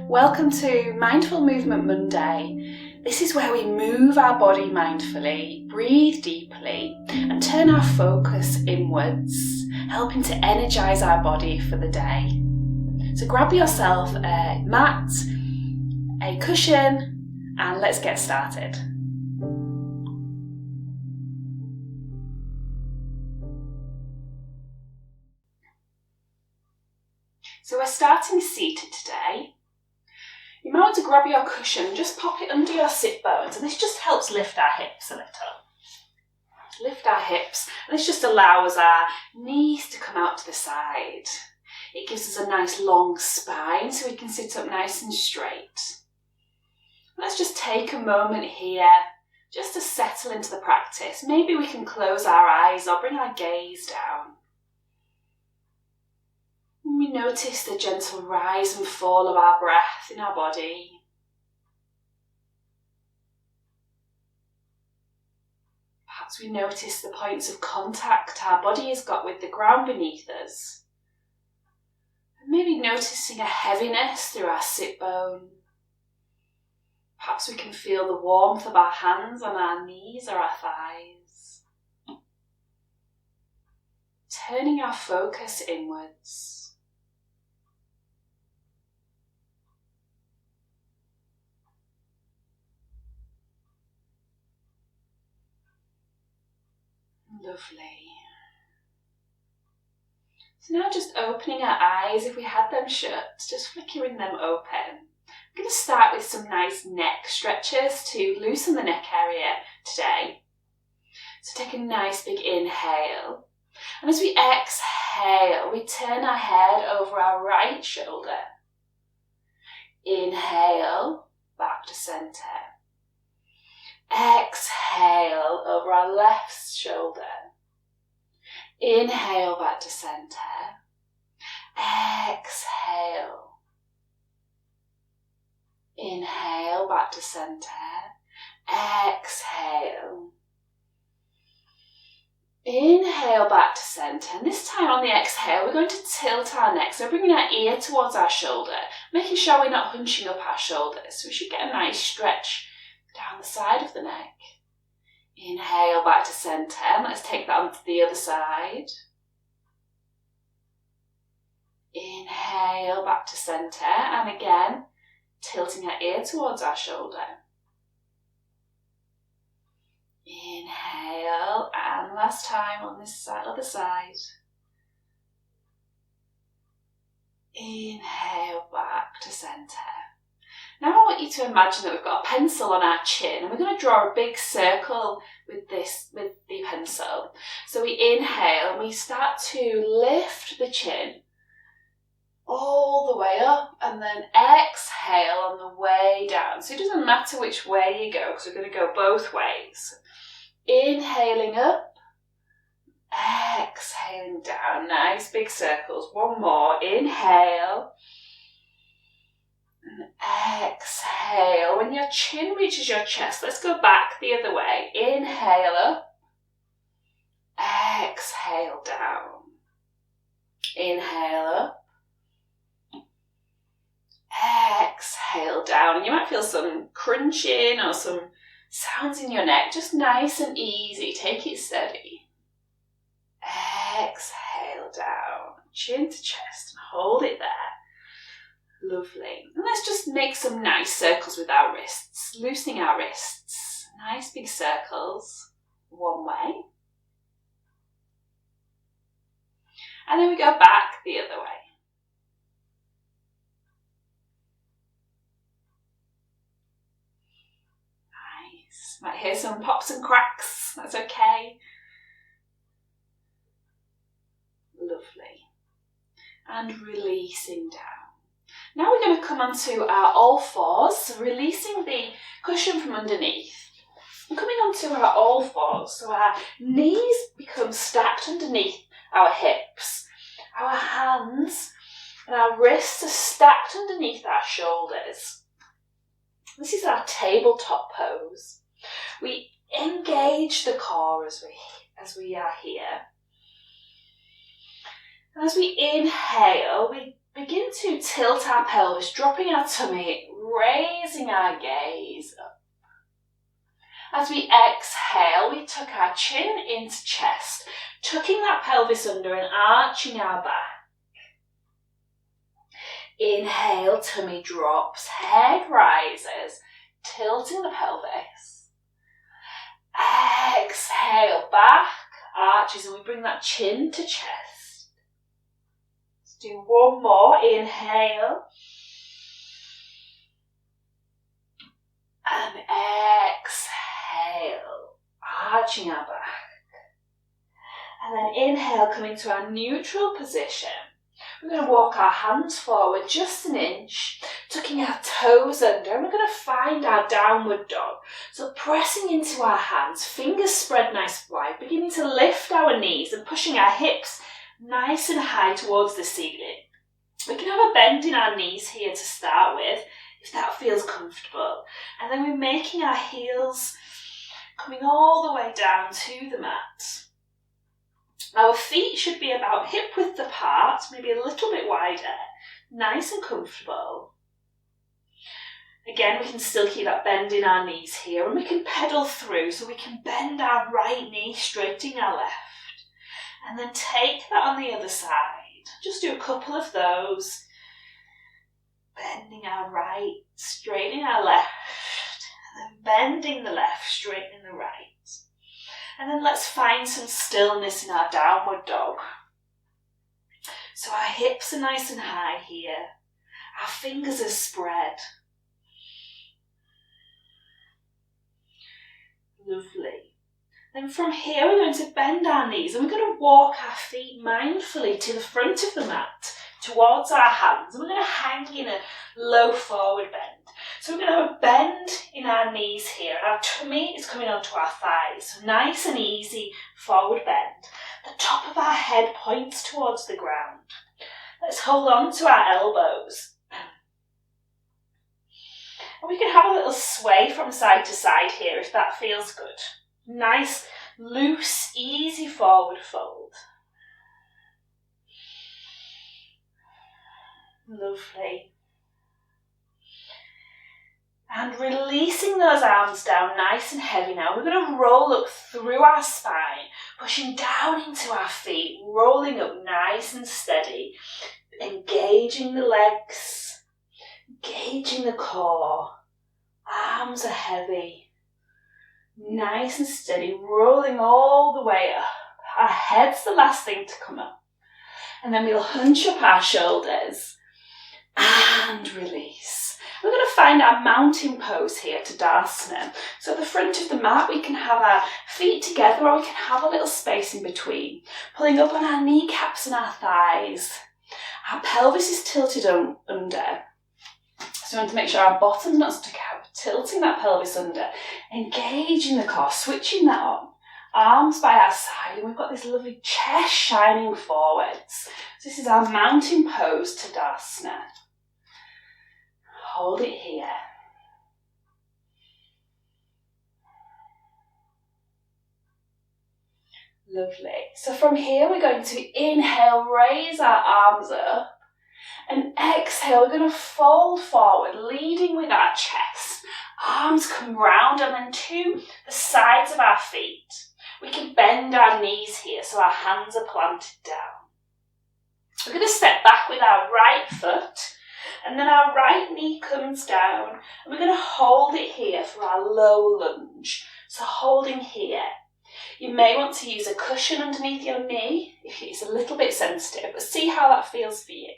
Welcome to Mindful Movement Monday. This is where we move our body mindfully, breathe deeply, and turn our focus inwards, helping to energise our body for the day. So grab yourself a mat, a cushion, and let's get started. So we're starting seated today. You might want to grab your cushion and just pop it under your sit bones, and this just helps lift our hips a little. Lift our hips, and this just allows our knees to come out to the side. It gives us a nice long spine so we can sit up nice and straight. Let's just take a moment here just to settle into the practice. Maybe we can close our eyes or bring our gaze down. We notice the gentle rise and fall of our breath in our body. Perhaps we notice the points of contact our body has got with the ground beneath us. And maybe noticing a heaviness through our sit bone. Perhaps we can feel the warmth of our hands on our knees or our thighs. Turning our focus inwards. Lovely. So now just opening our eyes, if we had them shut, just flickering them open. I'm going to start with some nice neck stretches to loosen the neck area today. So take a nice big inhale. And as we exhale, we turn our head over our right shoulder. Inhale, back to centre. Exhale over our left shoulder. Inhale back to centre. Exhale. Inhale back to centre. Exhale. Inhale back to centre. And this time on the exhale, we're going to tilt our neck. So bringing our ear towards our shoulder, making sure we're not hunching up our shoulders. So we should get a nice stretch down the side of the neck. Inhale back to centre. Let's take that onto the other side. Inhale back to centre. And again, tilting our ear towards our shoulder. Inhale. And last time on this side, other side. Inhale back to centre. Now I want you to imagine that we've got a pencil on our chin and we're going to draw a big circle with the pencil. So we inhale and we start to lift the chin all the way up and then exhale on the way down. So it doesn't matter which way you go because we're going to go both ways. Inhaling up, exhaling down. Nice big circles. One more. Inhale. And exhale. When your chin reaches your chest, let's go back the other way. Inhale up. Exhale down. Inhale up. Exhale down. And you might feel some crunching or some sounds in your neck. Just nice and easy. Take it steady. Exhale down. Chin to chest and hold it there. Lovely. And let's just make some nice circles with our wrists, loosening our wrists. Nice big circles, one way. And then we go back the other way. Nice. Might hear some pops and cracks, that's okay. Lovely. And releasing down. Now we're going to come onto our all fours, so releasing the cushion from underneath. And coming onto our all fours, so our knees become stacked underneath our hips. Our hands and our wrists are stacked underneath our shoulders. This is our tabletop pose. We engage the core as we are here. And as we inhale, we begin to tilt our pelvis, dropping our tummy, raising our gaze up. As we exhale, we tuck our chin into chest, tucking that pelvis under and arching our back. Inhale, tummy drops, head rises, tilting the pelvis. Exhale, back arches, and we bring that chin to chest. Let's do one more. Inhale. And exhale, arching our back. And then inhale, coming to our neutral position. We're going to walk our hands forward just an inch, tucking our toes under, and we're going to find our downward dog. So pressing into our hands, fingers spread nice wide, beginning to lift our knees and pushing our hips nice and high towards the ceiling. We can have a bend in our knees here to start with, if that feels comfortable. And then we're making our heels coming all the way down to the mat. Our feet should be about hip width apart, maybe a little bit wider, nice and comfortable. Again, we can still keep that bend in our knees here, and we can pedal through, so we can bend our right knee, straightening our left, and then take that on the other side. Just do a couple of those, bending our right, straightening our left, and then bending the left, straightening the right. And then let's find some stillness in our downward dog. So our hips are nice and high here. Our fingers are spread. Lovely. Then from here we're going to bend our knees and we're going to walk our feet mindfully to the front of the mat, towards our hands. And we're going to hang in a low forward bend. So we're going to have a bend in our knees here. Our tummy is coming onto our thighs. So nice and easy forward bend. The top of our head points towards the ground. Let's hold on to our elbows. And we can have a little sway from side to side here if that feels good. Nice, loose, easy forward fold. Lovely. And releasing those arms down nice and heavy now. We're going to roll up through our spine, pushing down into our feet, rolling up nice and steady, engaging the legs, engaging the core. Arms are heavy, nice and steady, rolling all the way up. Our head's the last thing to come up. And then we'll hunch up our shoulders and release. We're going to find our mountain pose here, Tadasana. So at the front of the mat, we can have our feet together or we can have a little space in between. Pulling up on our kneecaps and our thighs. Our pelvis is tilted under. So we want to make sure our bottom's not stuck out. We're tilting that pelvis under. Engaging the core, switching that on. Arms by our side, and we've got this lovely chest shining forwards. So this is our mountain pose, Tadasana. Hold it here. Lovely. So from here we're going to inhale, raise our arms up, and exhale, we're going to fold forward, leading with our chest. Arms come round and then to the sides of our feet. We can bend our knees here so our hands are planted down. We're going to step back with our right foot. And then our right knee comes down, and we're going to hold it here for our low lunge. So holding here. You may want to use a cushion underneath your knee if it's a little bit sensitive, but see how that feels for you.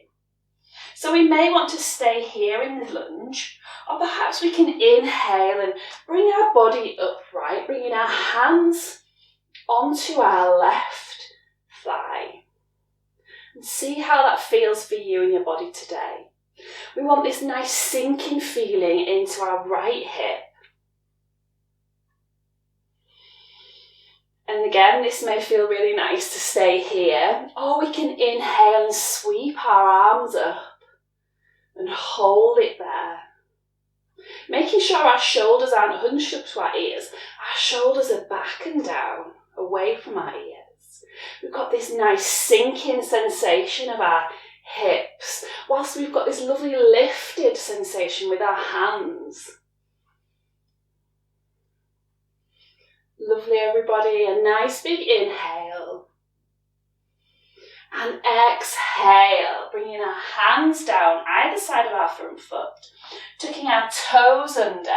So we may want to stay here in the lunge, or perhaps we can inhale and bring our body upright, bringing our hands onto our left thigh. And see how that feels for you in your body today. We want this nice sinking feeling into our right hip. And again, this may feel really nice to stay here, or we can inhale and sweep our arms up and hold it there. Making sure our shoulders aren't hunched up to our ears. Our shoulders are back and down, away from our ears. We've got this nice sinking sensation of our hips, whilst we've got this lovely lifted sensation with our hands. Lovely, everybody. A nice big inhale. And exhale, bringing our hands down either side of our front foot, tucking our toes under.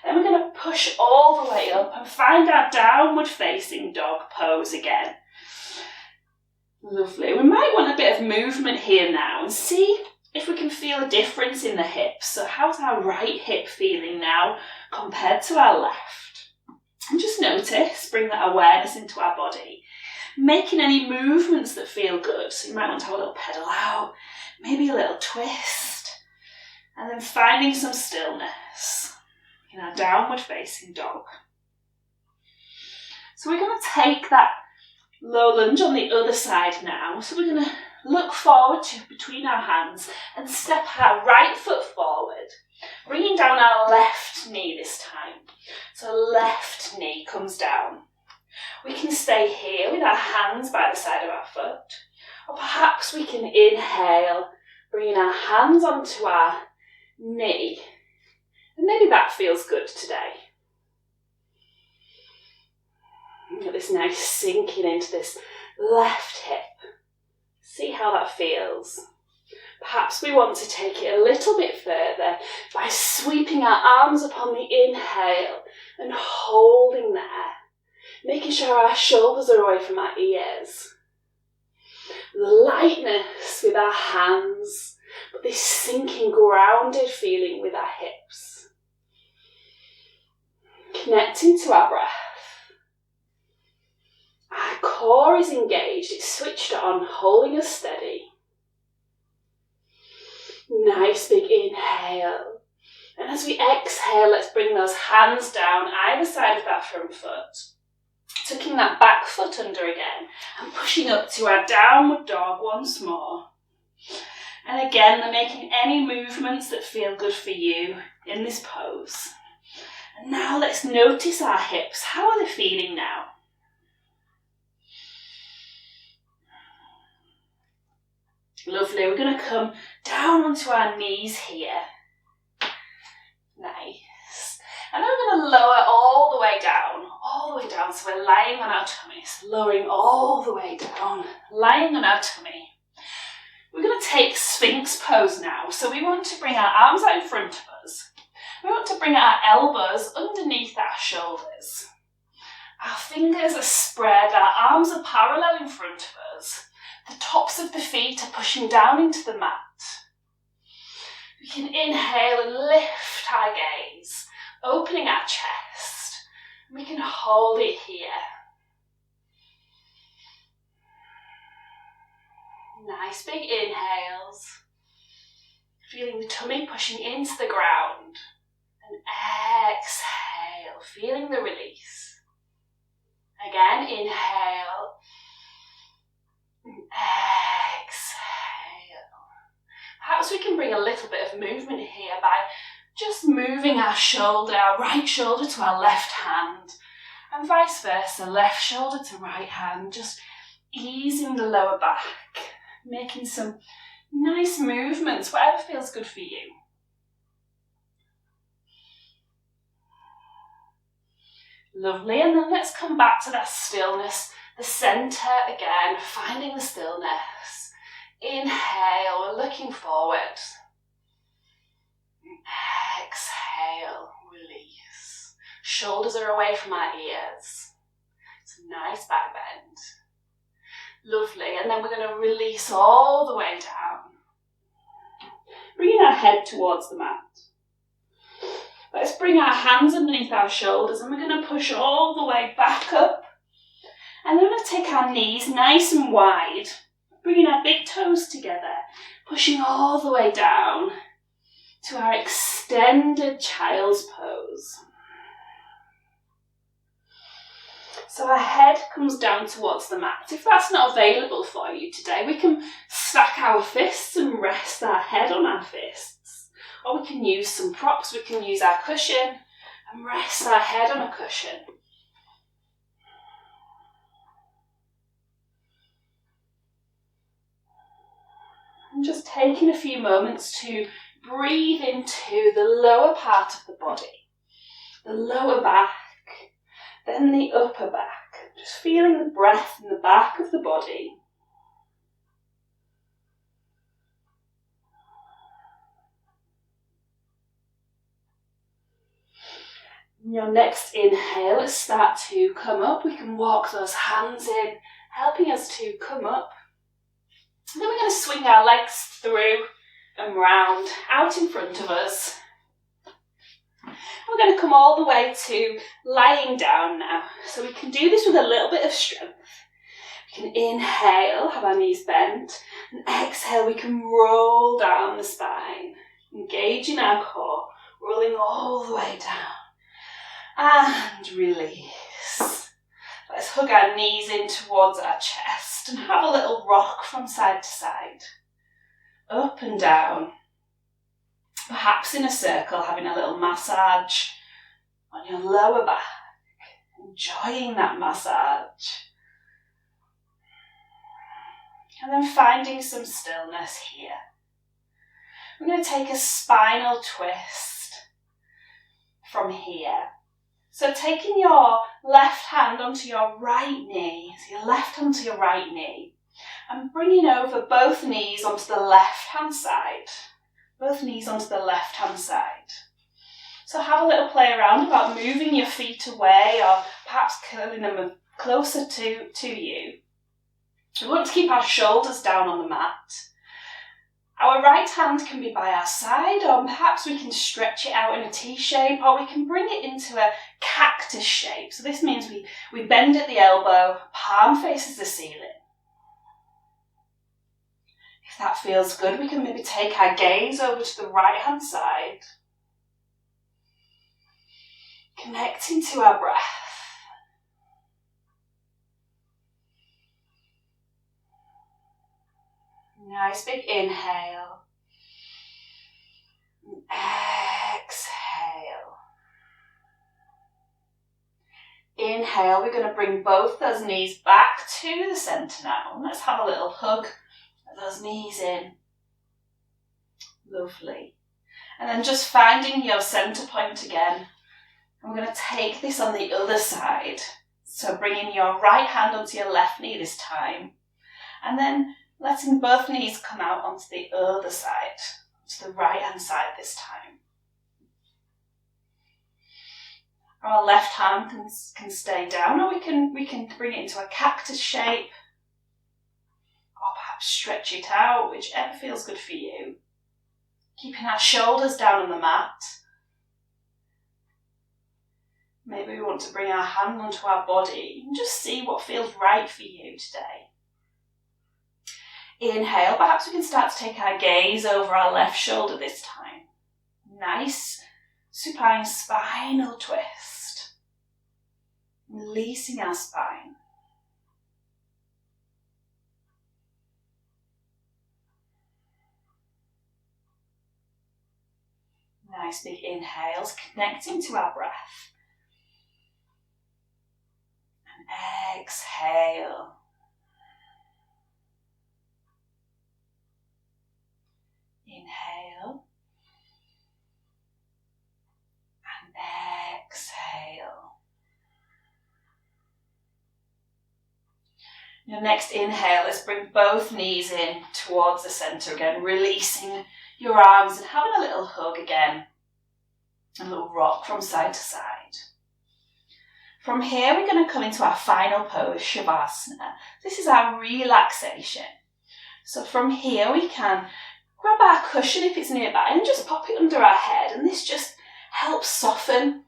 Then we're going to push all the way up and find our downward facing dog pose again. Lovely. We might want a bit of movement here now and see if we can feel a difference in the hips. So how's our right hip feeling now compared to our left? And just notice, bring that awareness into our body. Making any movements that feel good. So you might want to have a little pedal out, maybe a little twist, and then finding some stillness in our downward facing dog. So we're going to take that low lunge on the other side now. So we're going to look forward to between our hands and step our right foot forward, bringing down our left knee this time. So left knee comes down. We can stay here with our hands by the side of our foot, or perhaps we can inhale, bringing our hands onto our knee. And maybe that feels good today. Get this nice sinking into this left hip. See how that feels. Perhaps we want to take it a little bit further by sweeping our arms upon the inhale and holding there, making sure our shoulders are away from our ears. The lightness with our hands, but this sinking, grounded feeling with our hips. Connecting to our breath. Our core is engaged, it's switched on, holding us steady. Nice big inhale. And as we exhale, let's bring those hands down either side of that front foot. Tucking that back foot under again and pushing up to our downward dog once more. And again, they're making any movements that feel good for you in this pose. And now let's notice our hips. How are they feeling now? Lovely. We're going to come down onto our knees here. Nice. And then we're going to lower all the way down, so we're lying on our tummies, lowering all the way down, lying on our tummy. We're going to take Sphinx pose now, so we want to bring our arms out in front of us. We want to bring our elbows underneath our shoulders. Our fingers are spread, our arms are parallel in front of us. The tops of the feet are pushing down into the mat. We can inhale and lift our gaze, opening our chest. We can hold it here. Nice big inhales. Feeling the tummy pushing into the ground. And exhale, feeling the release. Again, inhale. Exhale. Perhaps we can bring a little bit of movement here by just moving our shoulder, our right shoulder to our left hand, and vice versa, left shoulder to right hand, just easing the lower back, making some nice movements, whatever feels good for you. Lovely, and then let's come back to that stillness, the centre again, finding the stillness. Inhale, we're looking forward. Exhale, release. Shoulders are away from our ears. It's a nice back bend. Lovely, and then we're going to release all the way down. Bringing our head towards the mat. Let's bring our hands underneath our shoulders and we're going to push all the way back up. And then we're going to take our knees nice and wide, bringing our big toes together, pushing all the way down to our extended child's pose. So our head comes down towards the mat. If that's not available for you today, we can stack our fists and rest our head on our fists. Or we can use some props. We can use our cushion and rest our head on a cushion. just taking a few moments to breathe into the lower part of the body, the lower back, then the upper back. Just feeling the breath in the back of the body. Your next inhale, let's start to come up. We can walk those hands in, helping us to come up. And then we're going to swing our legs through and round, out in front of us. We're going to come all the way to lying down now. So we can do this with a little bit of strength. We can inhale, have our knees bent, and exhale, we can roll down the spine, engaging our core, rolling all the way down. And release. Let's hug our knees in towards our chest and have a little rock from side to side. Up and down. Perhaps in a circle, having a little massage on your lower back. Enjoying that massage. And then finding some stillness here. We're going to take a spinal twist from here. So taking your left hand onto your right knee, so your left hand to your right knee, and bringing over both knees onto the left-hand side. Both knees onto the left-hand side. So have a little play around about moving your feet away or perhaps curling them closer to you. We want to keep our shoulders down on the mat. Our right hand can be by our side, or perhaps we can stretch it out in a T shape, or we can bring it into a cactus shape. So this means we bend at the elbow, palm faces the ceiling. If that feels good, we can maybe take our gaze over to the right hand side. Connecting to our breath. Nice big inhale. And exhale. Inhale, we're going to bring both those knees back to the centre now. Let's have a little hug at those knees in. Lovely. And then just finding your centre point again. And we're going to take this on the other side. So bringing your right hand onto your left knee this time. And then letting both knees come out onto the other side, to the right hand side this time. Our left hand can stay down, or we can bring it into a cactus shape, or perhaps stretch it out, whichever feels good for you. Keeping our shoulders down on the mat. Maybe we want to bring our hand onto our body and just see what feels right for you today. Inhale, perhaps we can start to take our gaze over our left shoulder this time. Nice supine spinal twist. Releasing our spine. Nice big inhales, connecting to our breath. And exhale. Inhale and exhale. Your next inhale, let's bring both knees in towards the centre again, releasing your arms and having a little hug again, a little rock from side to side. From here, we're going to come into our final pose, Shavasana. This is our relaxation. So from here, we can grab our cushion if it's nearby and just pop it under our head, and this just helps soften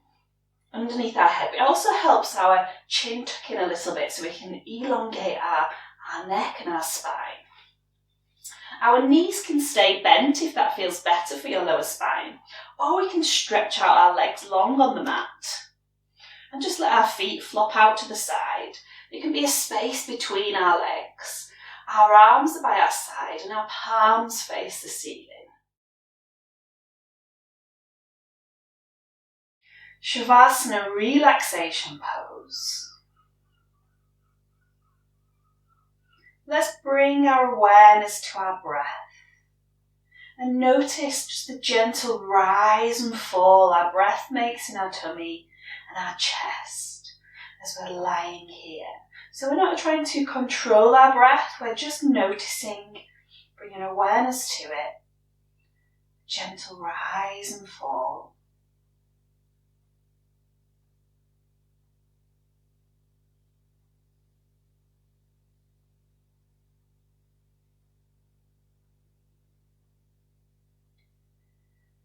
underneath our head. It also helps our chin tuck in a little bit so we can elongate our neck and our spine. Our knees can stay bent if that feels better for your lower spine, or we can stretch out our legs long on the mat and just let our feet flop out to the side. There can be a space between our legs. Our arms are by our side and our palms face the ceiling. Shavasana relaxation pose. Let's bring our awareness to our breath. And notice just the gentle rise and fall our breath makes in our tummy and our chest as we're lying here. So we're not trying to control our breath, we're just noticing, bringing awareness to it. Gentle rise and fall.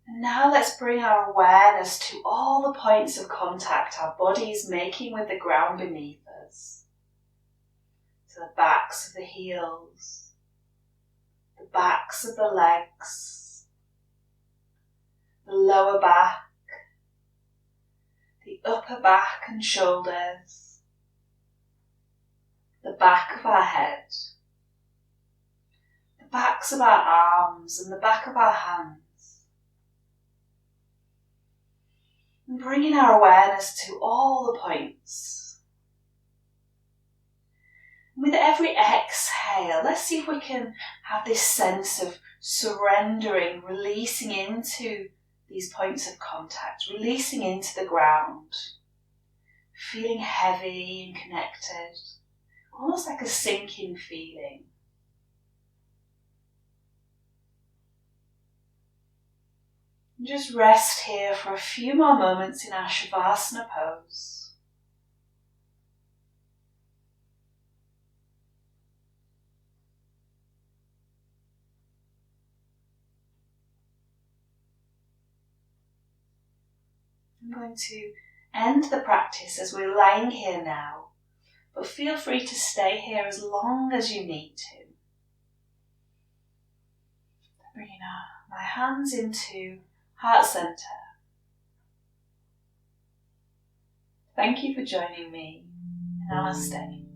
And now let's bring our awareness to all the points of contact our body is making with the ground beneath us. So the backs of the heels, the backs of the legs, the lower back, the upper back and shoulders, the back of our head, the backs of our arms and the back of our hands. And bringing our awareness to all the points. With every exhale, let's see if we can have this sense of surrendering, releasing into these points of contact, releasing into the ground, feeling heavy and connected, almost like a sinking feeling. And just rest here for a few more moments in our Shavasana pose. I'm going to end the practice as we're lying here now, but feel free to stay here as long as you need to. Bringing my hands into heart center. Thank you for joining me. Namaste.